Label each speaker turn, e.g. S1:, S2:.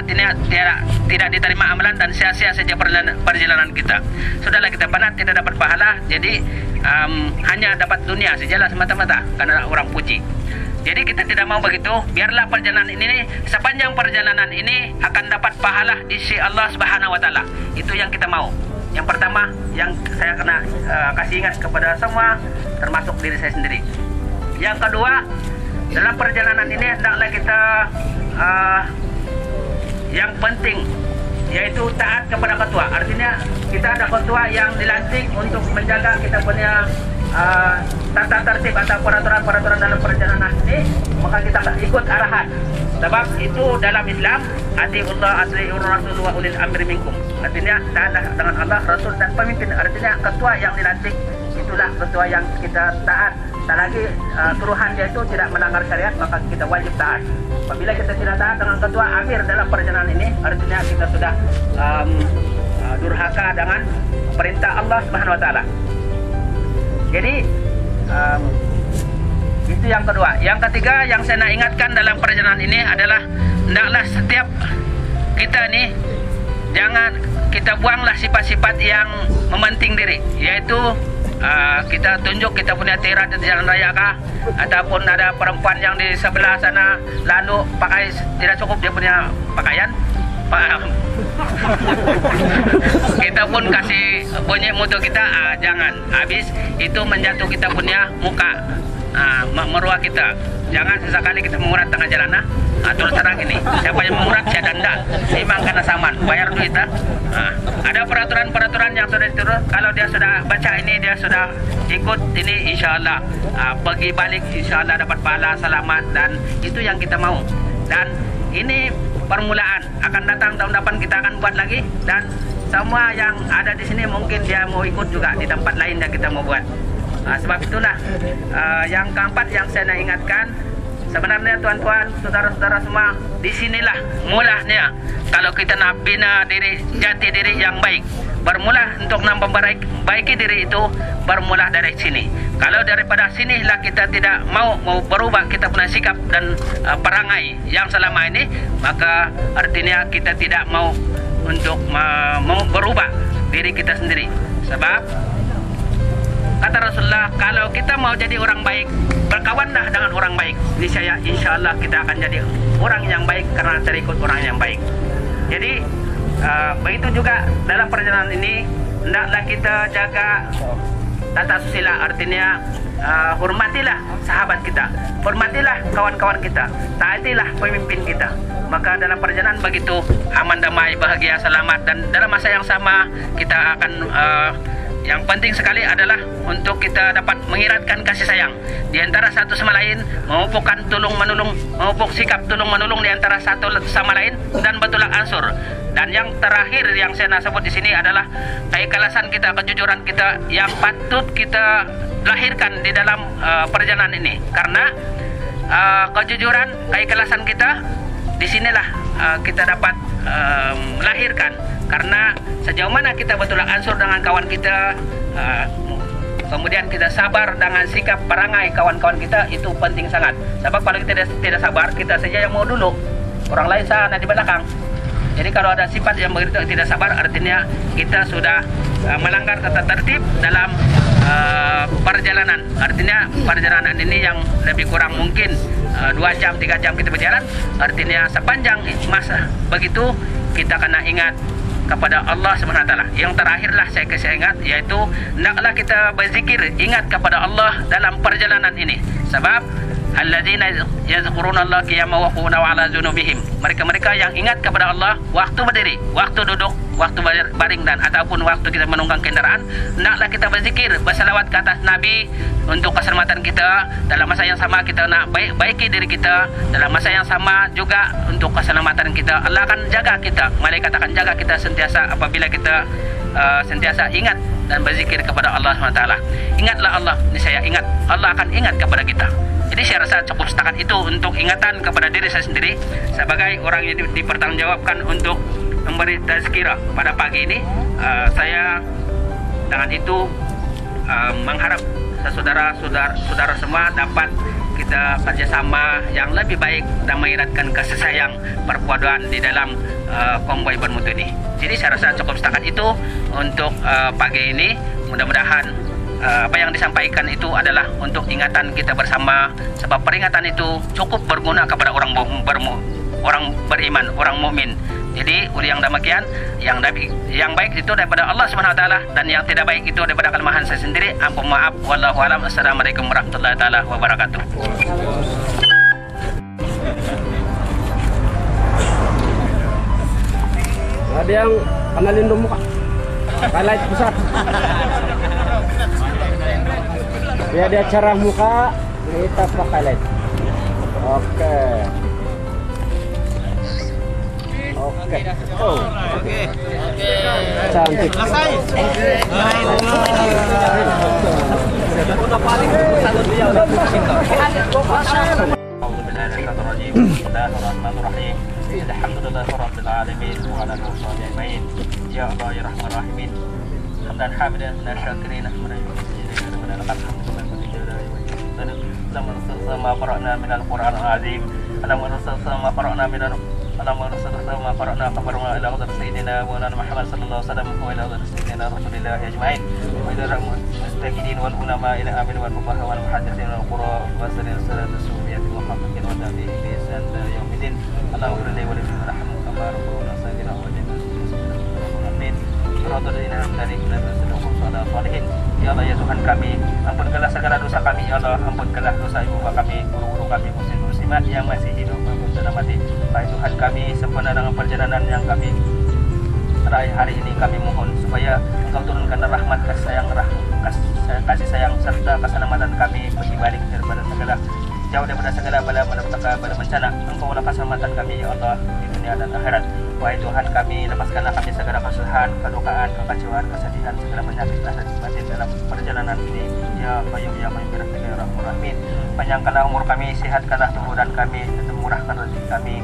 S1: artinya tidak diterima amalan dan sia-sia saja perjalanan kita. Sudahlah kita penat, tidak dapat pahala, jadi hanya dapat dunia sajalah semata-mata karena orang puji. Jadi kita tidak mau begitu. Biarlah perjalanan ini, sepanjang perjalanan ini akan dapat pahala di sisi Allah Subhanahu wa taala. Itu yang kita mau. Yang pertama yang saya kena kasih ingat kepada semua, termasuk diri saya sendiri. Yang kedua, dalam perjalanan ini hendaklah kita yang penting yaitu taat kepada ketua. Artinya kita ada ketua yang dilantik untuk menjaga kita punya tata tertib atau peraturan-peraturan dalam perjalanan ini, maka kita ikut arahan. Sebab itu dalam Islam, atiullah atiur rasul wa ulil amri minkum. Artinya taatlah dengan Allah, Rasul dan pemimpin. Artinya ketua yang dilantik itulah ketua yang kita taat. Tak lagi suruhan dia itu tidak melanggar syariat, maka kita wajib taat. Apabila kita tidak taat dengan ketua amir dalam perjalanan ini, artinya kita sudah durhaka dengan perintah Allah Subhanahu wa taala. Jadi itu yang kedua. Yang ketiga yang saya nak ingatkan dalam perjalanan ini adalah hendaklah setiap kita ini jangan kita buanglah sifat-sifat yang mementing diri, yaitu kita tunjuk kita punya tirat di jalan raya kah, ataupun ada perempuan yang di sebelah sana lalu pakai tidak cukup dia punya pakaian, kita pun kasih bunyi mutu kita, jangan habis itu menjatuh kita punya muka, meruak kita. Jangan sesekali kita mengurat tengah jalan. Terus terang ini, siapa yang mengurat saya denda, memang karena saman, bayar duit. Ada peraturan-peraturan yang sudah diturun. Kalau dia sudah baca ini, dia sudah ikut ini, insya Allah pergi balik, insya Allah dapat pahala selamat, dan itu yang kita mau. Dan ini permulaan, akan datang tahun depan kita akan buat lagi, dan semua yang ada di sini mungkin dia mau ikut juga di tempat lain yang kita mau buat. Sebab itulah yang keempat yang saya nak ingatkan, sebenarnya tuan-tuan, saudara-saudara semua, disinilah mulanya kalau kita nak bina diri, jati diri yang baik. Bermula untuk memperbaiki diri itu bermula dari sini. Kalau daripada sinilah kita tidak mau berubah kita punya sikap dan perangai yang selama ini, maka artinya kita tidak mau untuk mau berubah diri kita sendiri. Sebab kata Rasulullah, kalau kita mau jadi orang baik, berkawanlah dengan orang baik. Niscaya insya Allah kita akan jadi orang yang baik karena terikut orang yang baik. Jadi begitu juga dalam perjalanan ini, hendaklah kita jaga tata susila. Artinya hormatilah sahabat kita, hormatilah kawan-kawan kita, taatilah pemimpin kita. Maka dalam perjalanan begitu aman, damai, bahagia, selamat. Dan dalam masa yang sama kita akan yang penting sekali adalah untuk kita dapat mengiratkan kasih sayang di antara satu sama lain, memupukkan tulung-menulung, memupuk sikap tulung-menulung di antara satu sama lain, dan betulak ansur. Dan yang terakhir yang saya nak sebut di sini adalah keikhlasan kita, kejujuran kita yang patut kita lahirkan di dalam perjalanan ini. Karena kejujuran, keikhlasan kita disinilah kita dapat melahirkan. Karena sejauh mana kita betul ansur dengan kawan kita, kemudian kita sabar dengan sikap perangai kawan-kawan kita, itu penting sangat. Sebab kalau kita tidak sabar, kita saja yang mau dulu, orang lain sana di belakang. Jadi kalau ada sifat yang begitu tidak sabar, artinya kita sudah melanggar tata tertib dalam perjalanan. Artinya perjalanan ini yang lebih kurang mungkin 2 jam, 3 jam kita berjalan. Artinya sepanjang masa begitu kita kena ingat kepada Allah SWT. Yang terakhirlah saya ingat, yaitu hendaklah kita berzikir, ingat kepada Allah dalam perjalanan ini. Sebab alladzina yazkuruna Allah qiyaman wa qu'udan wa 'ala junubihim. Mereka-mereka yang ingat kepada Allah waktu berdiri, waktu duduk, waktu baring, dan ataupun waktu kita menunggang kendaraan. Hendaklah kita berzikir, bersalawat ke atas Nabi untuk keselamatan kita. Dalam masa yang sama kita nak baiki diri kita. Dalam masa yang sama juga untuk keselamatan kita. Allah akan jaga kita, malaikat akan jaga kita sentiasa apabila kita sentiasa ingat dan berzikir kepada Allah SWT. Ingatlah Allah, ini saya ingat, Allah akan ingat kepada kita. Jadi saya rasa cukup setakat itu untuk ingatan kepada diri saya sendiri sebagai orang yang dipertanggungjawabkan untuk memberi tazkirah pada pagi ini. Saya dengan itu mengharap saudara-saudara semua dapat kita kerjasama yang lebih baik dan mengiratkan kasih sayang perpaduan di dalam konvoi bermutu ini. Jadi saya rasa cukup setakat itu untuk pagi ini. Mudah-mudahan apa yang disampaikan itu adalah untuk ingatan kita bersama, sebab peringatan itu cukup berguna kepada orang beriman, orang mukmin. Jadi yang demikian, yang baik itu daripada Allah Subhanahu wa taala, dan yang tidak baik itu daripada kelemahan saya sendiri. Ampun maaf, wallahu alam. Assalamualaikum warahmatullahi taala wabarakatuh.
S2: Ada yang kenalin dong muka, highlight besar. Ya, dia cerah muka, kita pakai highlight. Oke. Oke. Oh. Oke. Cantik.
S1: Bismillahirrahmanirrahim. Alhamdulillahirabbil alamin wa ala alihi ajmain. Ya Allah ya Rahman Rahimin. Hamdan hamidan nasyakirin ma qara'na minal Qur'anil azim. Ma qara'na minal ma qara'na kabarna ila qadar sayyidina wa lana Muhammad sallallahu alaihi wasallam wa ila qadar sayyidina Rasulillah ajmain wa ila mustaqidin wal ulama ila amin wal fuqaha wal muhaddithin wal qura wa salatu sunniyat wa haqqin wa tabi'in bi ihsan ila yaumil Allahumma salli wa sallim ala Muhammad kama rabbana sayyidina wa amin. Rabbana inna salihin. Ya Allah ya Tuhan kami, ampunkanlah segala dosa kami ya Allah, ampunkanlah dosa ibu bapak kami, guru-guru kami, muslim-muslimat yang masih hidup maupun sudah mati. Baik Tuhan kami, sempurna dengan perjalanan yang kami terakhir hari ini, kami mohon supaya Engkau turunkan rahmat, kasih sayang serta keselamatan kami bagi balik daripada segala jauh daripada segala bala malapetaka, bala bencana. Engkau lah keselamatan kami ya Allah di dunia dan akhirat. Wahai Tuhan kami, lepaskanlah kami segala kesusahan, kedukaan, kekacauan, kesedihan, segala penyakit dan batin dalam perjalanan ini. Ya Qayyum ya Qayyum birahmatika ya Rahman Rahim. Panjangkanlah umur kami, sehatkanlah tubuh dan kami, dan murahkan rezeki kami.